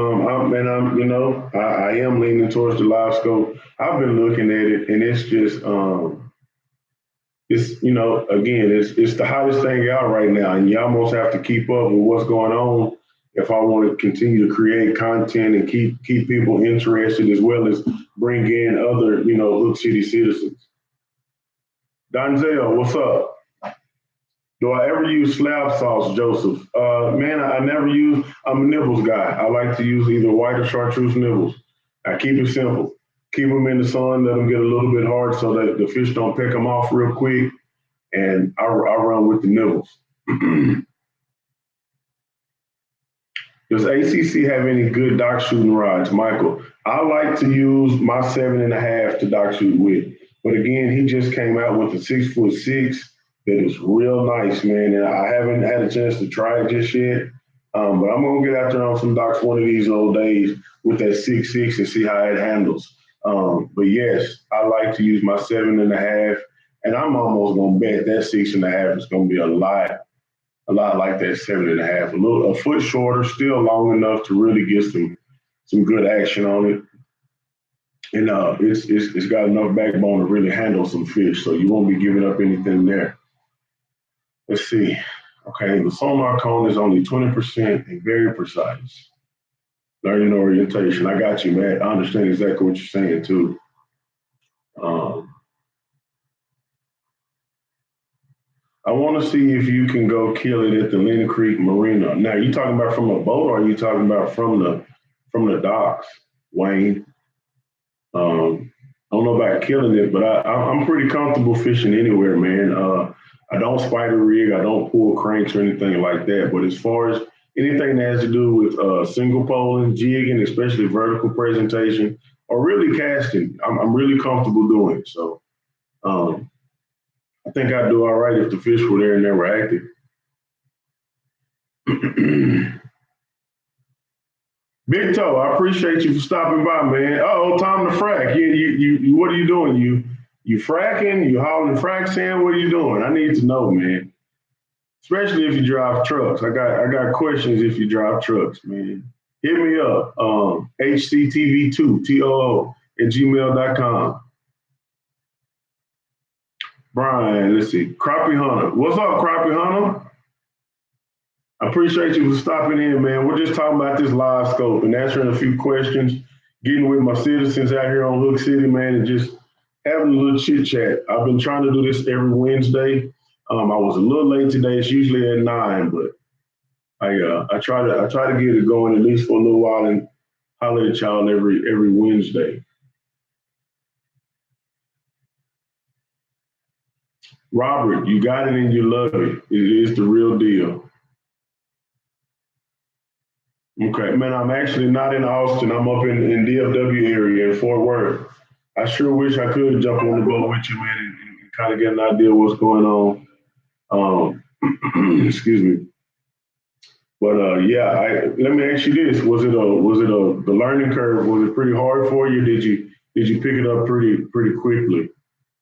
I am leaning towards the live scope. I've been looking at it, and it's just, again, it's the hottest thing out right now, and you almost have to keep up with what's going on if I want to continue to create content and keep people interested as well as bring in other, Hood City citizens. Donzel, what's up? Do I ever use slab sauce, Joseph? Man, I never use. I'm a nibbles guy. I like to use either white or chartreuse nibbles. I keep it simple. keep them in the sun, let them get a little bit hard so that the fish don't pick them off real quick, and I run with the nibbles. Does ACC have any good dock shooting rods, Michael? I like to use my 7.5 to dock shoot with, but again, he just came out with a 6'6" that is real nice, man. And I haven't had a chance to try it just yet, but I'm gonna get out there on some docks one of these old days with that 6'6" and see how it handles. But yes, I like to use my 7.5, and I'm almost gonna bet that 6.5 is gonna be a lot like that 7.5, a foot shorter, still long enough to really get some good action on it. And it's got enough backbone to really handle some fish, so you won't be giving up anything there. Let's see. Okay, the sonar cone is only 20% and very precise. Learning orientation. I got you, Matt. I understand exactly what you're saying too. I want to see if you can go kill it at the Lynn Creek Marina. Now, you talking about from a boat, or are you talking about from the docks, Wayne? I don't know about killing it, but I'm pretty comfortable fishing anywhere, man. I don't spider rig, I don't pull cranks or anything like that. But as far as anything that has to do with single poling, jigging, especially vertical presentation, or really casting, I'm really comfortable doing it. So I think I'd do all right if the fish were there and they were active. Big Toe, I appreciate you for stopping by, man. Oh, time to frack. You what are you doing? You fracking? You hauling frac sand? What are you doing? I need to know, man. Especially if you drive trucks. I got questions if you drive trucks, man. Hit me up. HCTV2TOO@gmail.com. Brian, let's see. Crappie Hunter. What's up, Crappie Hunter? I appreciate you for stopping in, man. We're just talking about this Livescope and answering a few questions, getting with my citizens out here on Hook City, man, and just having a little chit chat. I've been trying to do this every Wednesday. I was a little late today. It's usually at 9, but I try to get it going at least for a little while and holler at y'all every Wednesday. Robert, you got it and you love it. It is the real deal. Okay, man, I'm actually not in Austin. I'm up in DFW area in Fort Worth. I sure wish I could jump on the boat with you, man, and kind of get an idea of what's going on. Excuse me. But yeah, let me ask you this: was it the learning curve? Was it pretty hard for you? Did you pick it up pretty quickly?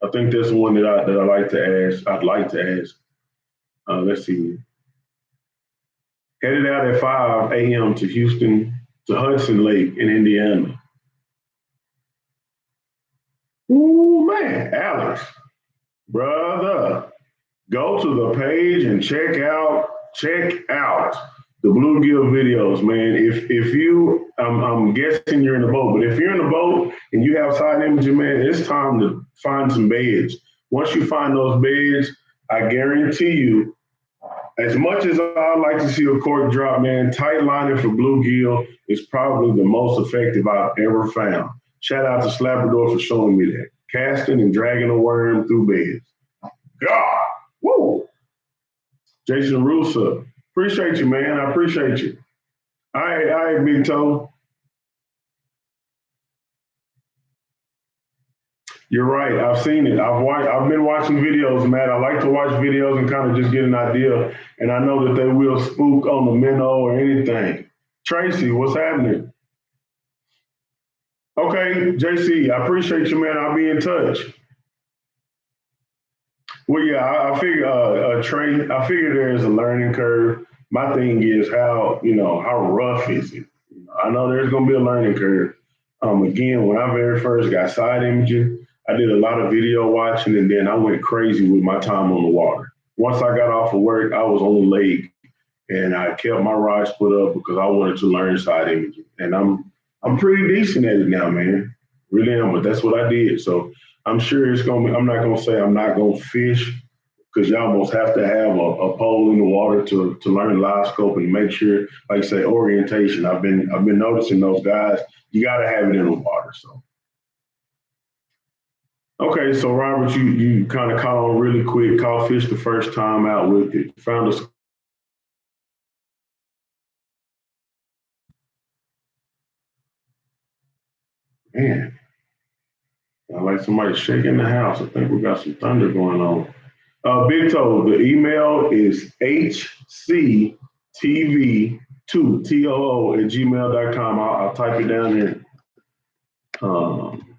I think that's one that I like to ask. I'd like to ask. Let's see. Headed out at 5 a.m. to Hudson Lake in Indiana. Ooh, man, Alex, brother, go to the page and check out the bluegill videos, man. If you, I'm guessing you're in the boat, but if you're in the boat and you have side imaging, man, it's time to find some beds. Once you find those beds, I guarantee you, as much as I like to see a cork drop, man, tight lining for bluegill is probably the most effective I've ever found. Shout out to Slapper for showing me that. Casting and dragging a worm through beds. God, woo! Jason Russo, appreciate you, man. I appreciate you. All right, Big Toe. You're right. I've seen it. I've been watching videos, Matt. I like to watch videos and kind of just get an idea. And I know that they will spook on the minnow or anything. Tracy, what's happening? Okay, JC, I appreciate you, man. I'll be in touch. Well, yeah, I figure, Trey, I figure there's a learning curve. My thing is how rough is it? I know there's going to be a learning curve. Again, when I very first got side imaging, I did a lot of video watching, and then I went crazy with my time on the water. Once I got off of work, I was on the lake, and I kept my rods put up because I wanted to learn side imaging. And I'm pretty decent at it now, man. Really am, but that's what I did. So I'm sure it's gonna be, I'm not gonna say I'm not gonna fish, because you almost have to have a pole in the water to learn Livescope and make sure, like I say, orientation. I've been noticing those guys, you gotta have it in the water. So Okay, so Robert, you kind of caught on really quick. Caught fish the first time out with it. Found a man. I like somebody shaking the house. I think we got some thunder going on. Big Toe, the email is hctv2 too at gmail.com. I'll type it down there. Um,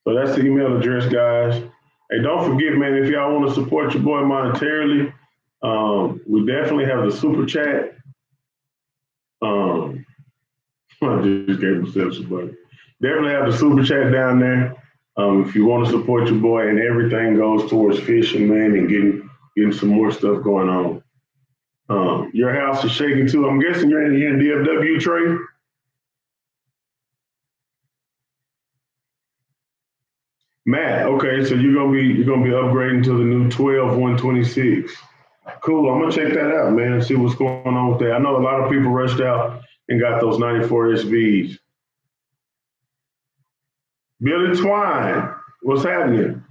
so that's the email address, guys. Hey, don't forget, man, if y'all want to support your boy monetarily, we definitely have the super chat. Um, I just gave myself some money. Definitely have the super chat down there. If you want to support your boy, and everything goes towards fishing, man, and getting some more stuff going on. Your house is shaking too. I'm guessing you're in DFW, Trey. Matt, okay, so you're gonna be upgrading to the new 12 126. Cool. I'm gonna check that out, man, and see what's going on with that. I know a lot of people rushed out and got those 94 SVs. Billy Twine, what's happening?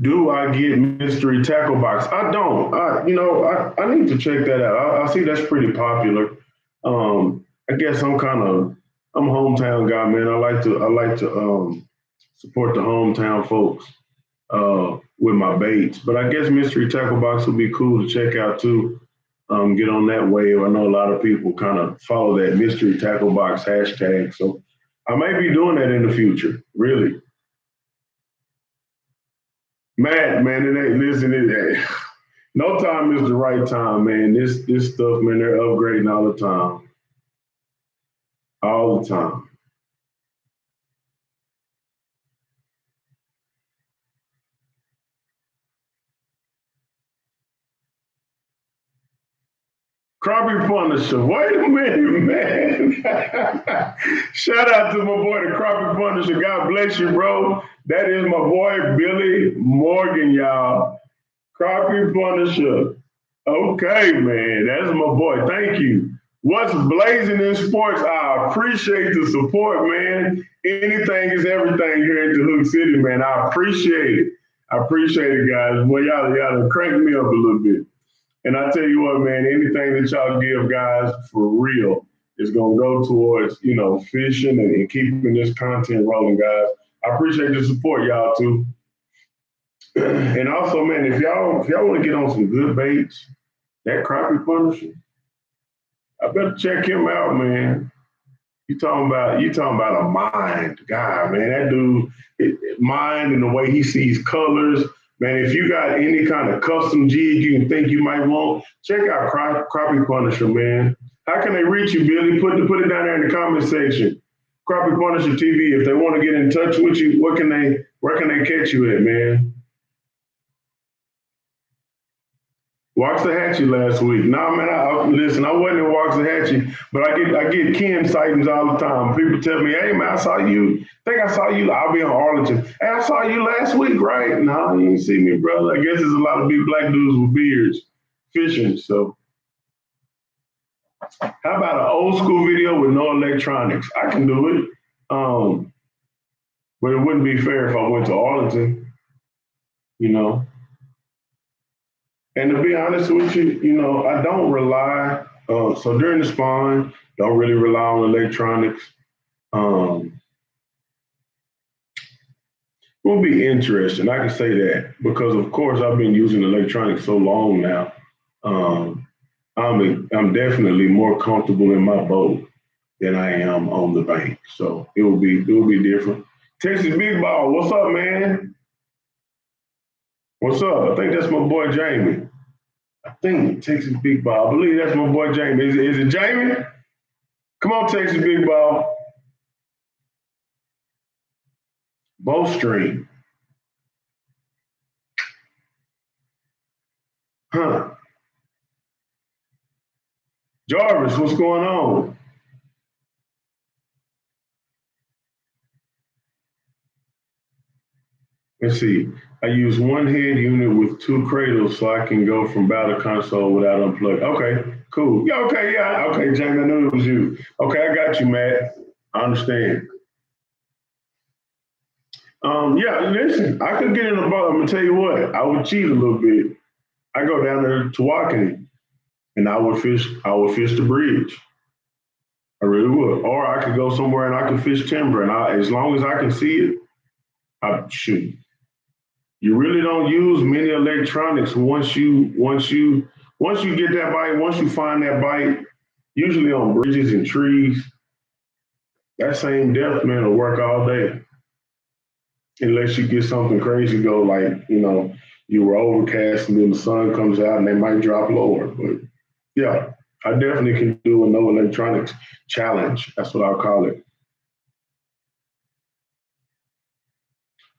Do I get mystery tackle box? I don't. I need to check that out. I see that's pretty popular. I guess I'm a hometown guy, man. I like to support the hometown folks with my baits. But I guess mystery tackle box would be cool to check out too. Get on that wave. I know a lot of people kind of follow that mystery tackle box hashtag. So I may be doing that in the future. Really. Matt, man, it ain't listen. No time is the right time, man. This stuff, man, they're upgrading all the time. Crappie Punisher. Wait a minute, man. Shout out to my boy, the Crappie Punisher. God bless you, bro. That is my boy, Billy Morgan, y'all. Crappie Punisher. Okay, man. That's my boy. Thank you. What's blazing in sports? I appreciate the support, man. Anything is everything here at the Hook City, man. I appreciate it. I appreciate it, guys. Well, y'all done cranked me up a little bit. And I tell you what, man, anything that y'all give, guys, for real, is gonna go towards, fishing and keeping this content rolling, guys. I appreciate the support, y'all too. And also, man, if y'all want to get on some good baits, that crappie punisher, I better check him out, man. You talking about a mind guy, man. That dude, mind and the way he sees colors, man. If you got any kind of custom jig you can think you might want, check out Crappie Punisher, man. How can they reach you, Billy? Put it down there in the comment section. Crappie Punisher TV. If they want to get in touch with you, where can they catch you at, man? Waxahachie last week. Nah, man. Listen. I wasn't in Waxahachie, but I get Ken sightings all the time. People tell me, "Hey, man, I saw you. I think I saw you. I'll be in Arlington. Hey, I saw you last week, right? No, you didn't see me, brother. I guess there's a lot of big black dudes with beards fishing. So, how about an old school video with no electronics? I can do it. Um, but it wouldn't be fair if I went to Arlington, you know. And to be honest with you, I don't rely. So during the spawn, don't really rely on electronics. Um, will be interesting. I can say that because, of course, I've been using electronics so long now. Um, I'm definitely more comfortable in my boat than I am on the bank. So it will be different. Texas Big Ball, what's up, man? What's up? I think that's my boy Jamie. I think Texas Big Ball. I believe that's my boy Jamie. Is it Jamie? Come on, Texas Big Ball. Bowstring. Huh. Jarvis, what's going on? Let's see. I use one head unit with two cradles so I can go from battle console without unplugging. Okay, cool. Yeah, okay, yeah. Okay, Jamie, I knew it was you. Okay, I got you, Matt. I understand. Yeah, listen, I could get in the boat. I'm gonna tell you what, I would cheat a little bit. I go down there to Waukene and I would fish the bridge. I really would. Or I could go somewhere and I could fish timber and as long as I can see it, I shoot. You really don't use many electronics once you get that bite, once you find that bite, usually on bridges and trees, that same depth man will work all day. Unless you get something crazy go like, you were overcast and then the sun comes out and they might drop lower. But yeah, I definitely can do a no electronics challenge. That's what I'll call it.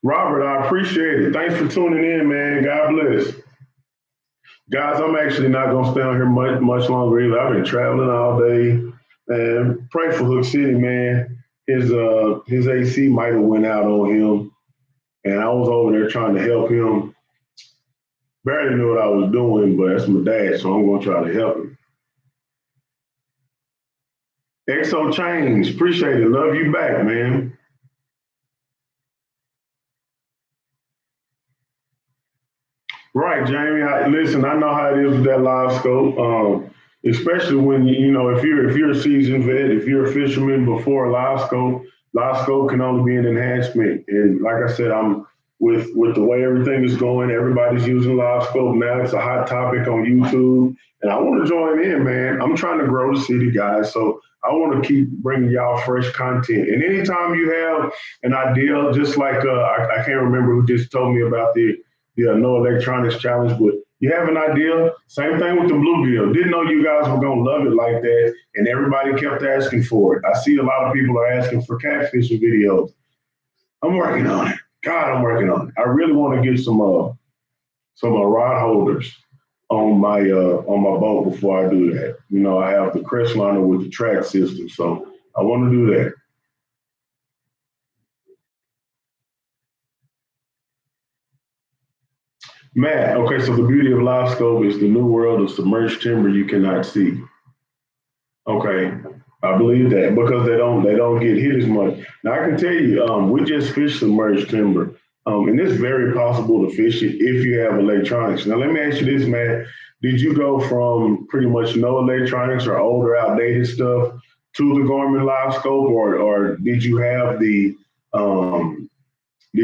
Robert, I appreciate it. Thanks for tuning in, man. God bless. Guys, I'm actually not gonna stay on here much longer either. I've been traveling all day. And pray for Hook City, man. His AC might have went out on him, and I was over there trying to help him. Barely knew what I was doing, but that's my dad, so I'm gonna try to help him. Exo Change, appreciate it. Love you back, man. Right, Jamie. Listen, I know how it is with that live scope. Especially when if you're a seasoned vet, if you're a fisherman before a live scope can only be an enhancement. And like I said, I'm with the way everything is going, everybody's using live scope now. It's a hot topic on YouTube, and I want to join in, man. I'm trying to grow the city, guys, so I want to keep bringing y'all fresh content. And anytime you have an idea, just like I can't remember who just told me about the no electronics challenge, but you have an idea. Same thing with the bluegill. Didn't know you guys were gonna love it like that, and everybody kept asking for it. I see a lot of people are asking for catfishing videos. I'm working on it. God, I'm working on it. I really want to get some rod holders on my boat before I do that. I have the crest liner with the track system, so I want to do that. Matt, okay, so the beauty of live scope is the new world of submerged timber you cannot see. Okay, I believe that because they don't get hit as much. Now I can tell you, we just fished submerged timber, and it's very possible to fish it if you have electronics. Now let me ask you this, Matt: did you go from pretty much no electronics or older, outdated stuff to the Garmin Live Scope, or um, did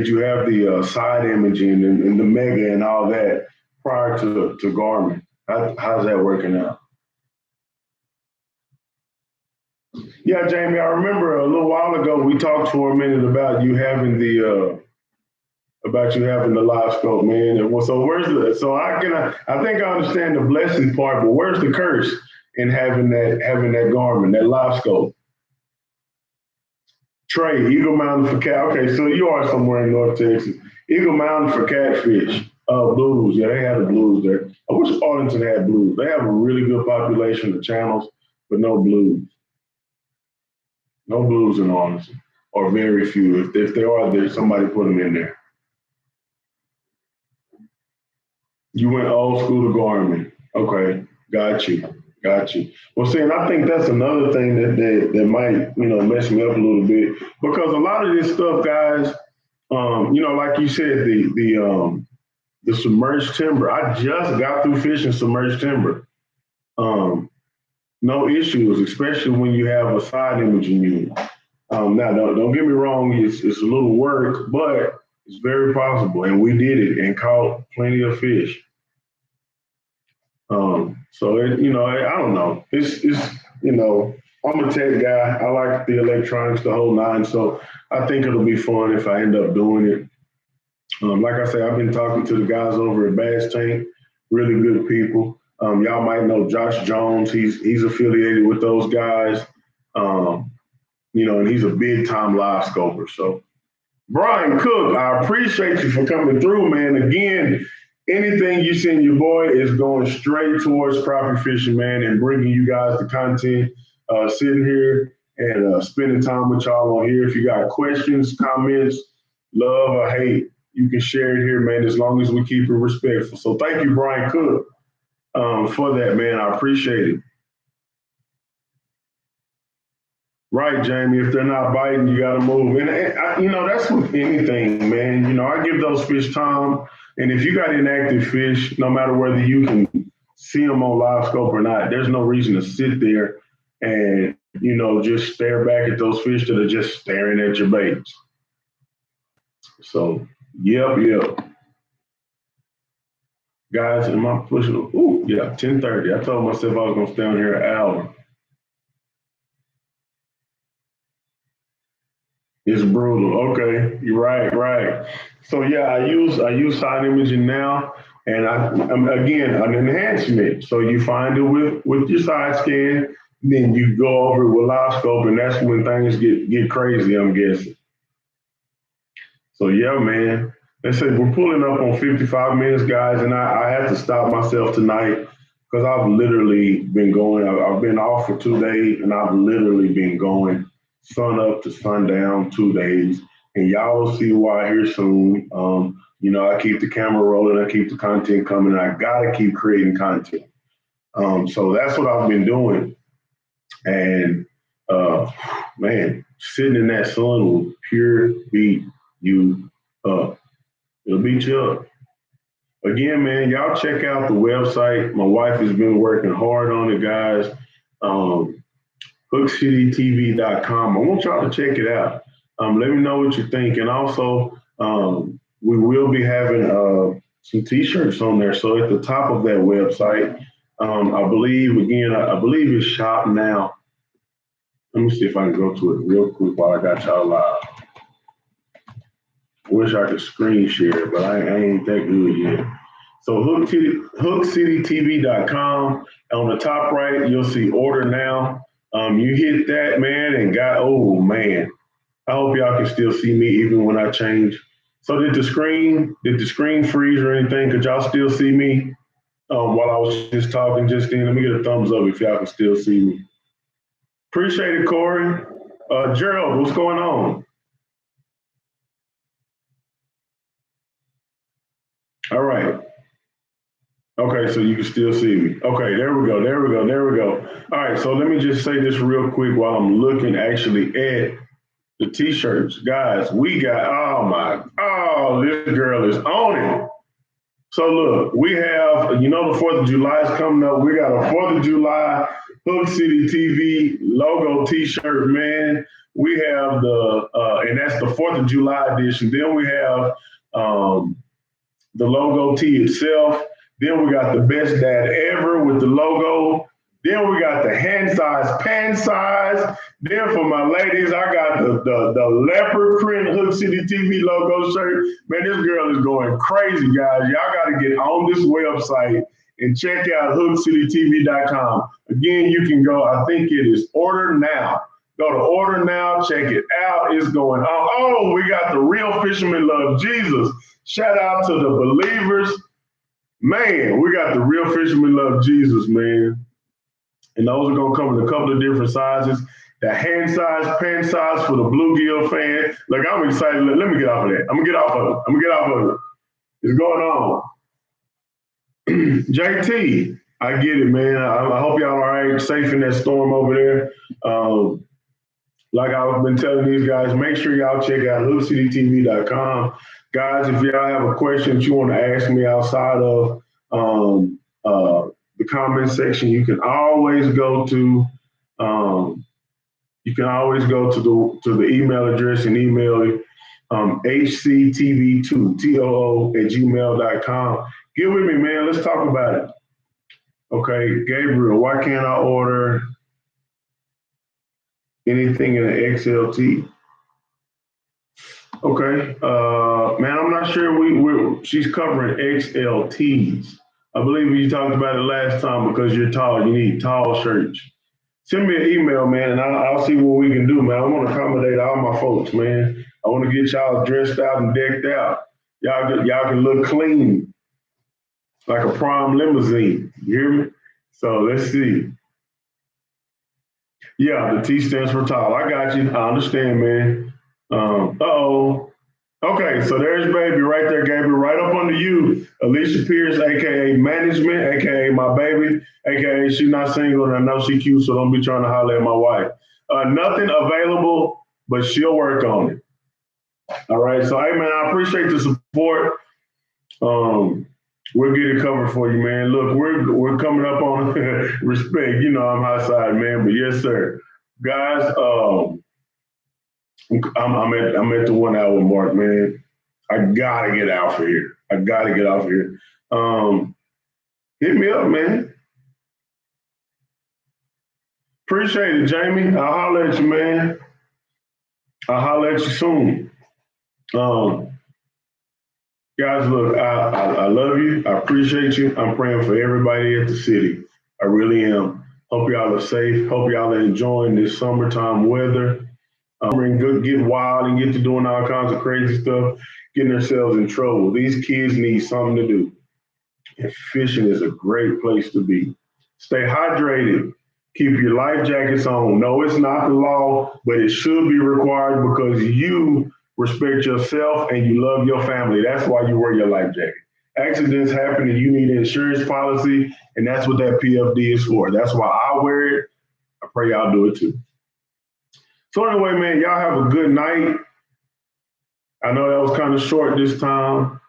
you have the side imaging and the Mega and all that prior to Garmin? How's that working out? Yeah, Jamie, I remember a little while ago we talked for a minute about you having the live scope, man. So where's so I think I understand the blessing part, but where's the curse in having that Garmin, that live scope? Trey, Eagle Mountain for cat. Okay, so you are somewhere in North Texas. Eagle Mountain for catfish. Blues, yeah, they have the blues there. I wish Arlington had blues. They have a really good population of channels, but no blues. No blues in Arlington, or very few. If there are, there somebody put them in there. You went old school to Garmin. Okay, got you, got you. Well, see, and I think that's another thing that might mess me up a little bit because a lot of this stuff, guys, like you said, the submerged timber. I just got through fishing submerged timber. Um, no issues, especially when you have a side imaging unit. Now, don't get me wrong, it's a little work, but it's very possible, and we did it and caught plenty of fish. So I don't know. It's I'm a tech guy. I like the electronics, the whole nine. So I think it'll be fun if I end up doing it. Like I say, I've been talking to the guys over at Bass Tank, really good people. Y'all might know Josh Jones. He's affiliated with those guys. Um, and he's a big time live scoper. So Brian Cook, I appreciate you for coming through, man. Again, anything you send your boy is going straight towards crappie fishing, man, and bringing you guys the content. Sitting here and spending time with y'all on here. If you got questions, comments, love or hate, you can share it here, man, as long as we keep it respectful. So thank you, Brian Cook, for that, man. I appreciate it. Right, Jamie. If they're not biting, you got to move. And that's with anything, man. I give those fish time. And if you got inactive fish, no matter whether you can see them on Livescope or not, there's no reason to sit there and, just stare back at those fish that are just staring at your baits. So, yep. Guys, am I pushing? Ooh, yeah, 10:30. I told myself I was going to stay on here an hour. It's brutal. Okay, you're right. So yeah, I use side imaging now, and I'm again an enhancement. So you find it with your side scan, then you go over it with live scope, and that's when things get crazy. I'm guessing. So yeah, man. Let's say we're pulling up on 55 minutes, guys, and I have to stop myself tonight because I've literally been going. I've been off for 2 days, and I've literally been going sun up to sundown 2 days. And y'all will see why here soon. I keep the camera rolling, I keep the content coming, and I gotta keep creating content. So that's what I've been doing. And man, sitting in that sun will pure beat you up. It'll beat you up. Again, man, y'all check out the website. My wife has been working hard on it, guys. HookCityTV.com. I want y'all to check it out. Let me know what you think. And also, we will be having some t-shirts on there. So at the top of that website, I believe it's shop now. Let me see if I can go to it real quick while I got y'all live. Wish I could screen share, but I ain't that good yet. So HookCityTV.com. On the top right, you'll see order now. You hit that, man, and oh man, I hope y'all can still see me even when I change. So did the screen freeze or anything? Could y'all still see me while I was just talking just then? Let me get a thumbs up if y'all can still see me. Appreciate it, Corey. Gerald, what's going on? All right. Okay, so you can still see me. Okay, there we go. All right, so let me just say this real quick while I'm looking actually at the t-shirts. Guys, we got, this girl is on it. So look, we have, the 4th of July is coming up. We got a 4th of July Hook City TV logo t-shirt, man. We have and that's the 4th of July edition. Then we have the logo tee itself. Then we got the best dad ever with the logo. Then we got the hand size, pan size. Then for my ladies, I got the leopard print Hook City TV logo shirt. Man, this girl is going crazy, guys. Y'all got to get on this website and check out hookcitytv.com. Again, you can go, I think it is order now. Go to order now, check it out. It's going on. Oh, we got the Real Fishermen Love Jesus. Shout out to the believers. Man, we got the Real Fishermen Love Jesus, man. And those are going to come in a couple of different sizes. The hand size, pen size for the bluegill fan. Look, I'm excited. Let me get off of that. I'm going to get off of it. It's going on. JT, I get it, man. I hope y'all all right, safe in that storm over there. Like I've been telling these guys, make sure y'all check out hookcitytv.com. Guys, if y'all have a question that you want to ask me outside of the comment section, you can always go to the email address and email it hctv2too@gmail.com. Get with me, man. Let's talk about it. Okay, Gabriel, why can't I order anything in an XLT? Okay, man, I'm not sure she's covering XLTs. I believe you talked about it last time because you're tall. You need tall shirts. Send me an email, man, and I'll see what we can do, man. I want to accommodate all my folks, man. I want to get y'all dressed out and decked out. Y'all can look clean, like a prom limousine. You hear me? So let's see. Yeah, the T stands for tall. I got you. I understand, man. Okay, so there's baby right there, Gabriel, right up under you. Alicia Pierce, aka Management, aka my baby, aka she not single and I know she cute, so don't be trying to holler at my wife. Nothing available, but she'll work on it. All right, so hey man, I appreciate the support. Um, we'll get it covered for you, man. Look, we're coming up on respect. You know I'm high side, man, but yes, sir, guys. I'm at the 1 hour mark, man. I gotta get out for here. I gotta get out here. Um, hit me up, man. Appreciate it, Jamie. I'll holler at you, man. I'll holler at you soon. Um, guys, look, I love you. I appreciate you. I'm praying for everybody at the city. I really am. Hope y'all are safe. Hope y'all are enjoying this summertime weather. And get wild and get to doing all kinds of crazy stuff, getting themselves in trouble. These kids need something to do. And fishing is a great place to be. Stay hydrated. Keep your life jackets on. No, it's not the law, but it should be required because you respect yourself and you love your family. That's why you wear your life jacket. Accidents happen and you need an insurance policy, and that's what that PFD is for. That's why I wear it. I pray y'all do it too. So anyway, man, y'all have a good night. I know that was kind of short this time.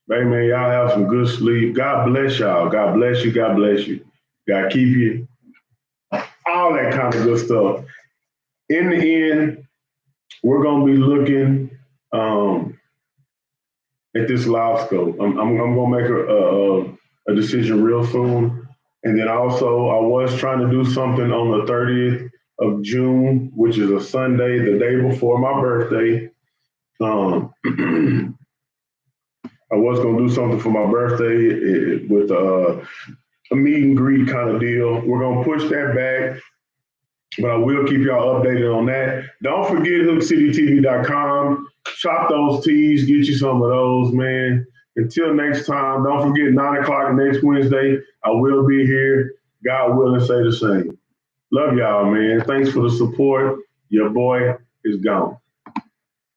Hey man, y'all have some good sleep. God bless y'all. God bless you. God bless you. God keep you. All that kind of good stuff. In the end, we're gonna be looking at this Livescope. I'm gonna make a decision real soon. And then also, I was trying to do something on the 30th of June, which is a Sunday, the day before my birthday. Um, I was gonna do something for my birthday with a meet and greet kind of deal. We're gonna push that back, but I will keep y'all updated on that. Don't forget hookcitytv.com. Shop those tees, get you some of those, man. Until next time, don't forget 9 o'clock next Wednesday. I will be here. God willing, say the same. Love y'all, man. Thanks for the support. Your boy is gone.